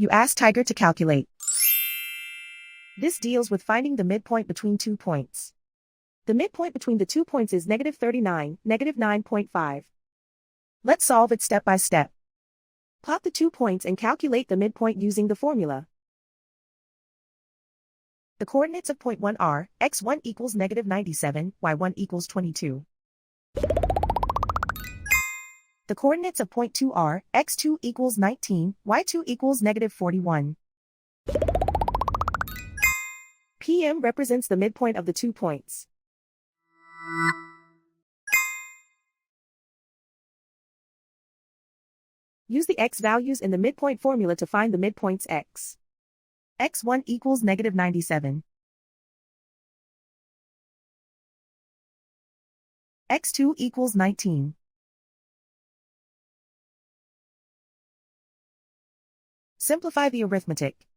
You ask Tiger to calculate. This deals with finding the midpoint between 2 points. The midpoint between the 2 points is -39, -9.5. Let's solve it step by step. Plot the 2 points and calculate the midpoint using the formula. The coordinates of point 1 are, x1 equals -97, y1 equals 22. The coordinates of point 2 are, x2 equals 19, y2 equals -41. PM represents the midpoint of the 2 points. Use the x values in the midpoint formula to find the midpoints x. x1 equals -97. x2 equals 19. Simplify the arithmetic.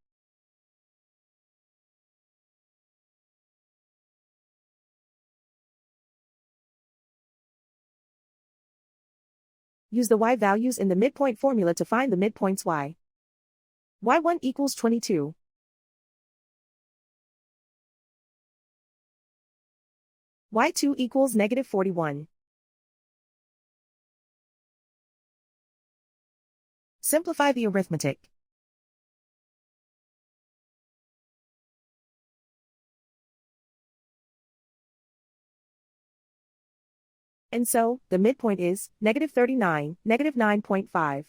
Use the y values in the midpoint formula to find the midpoints y. y1 equals 22. y2 equals -41. Simplify the arithmetic. And so, the midpoint is -39, -9.5.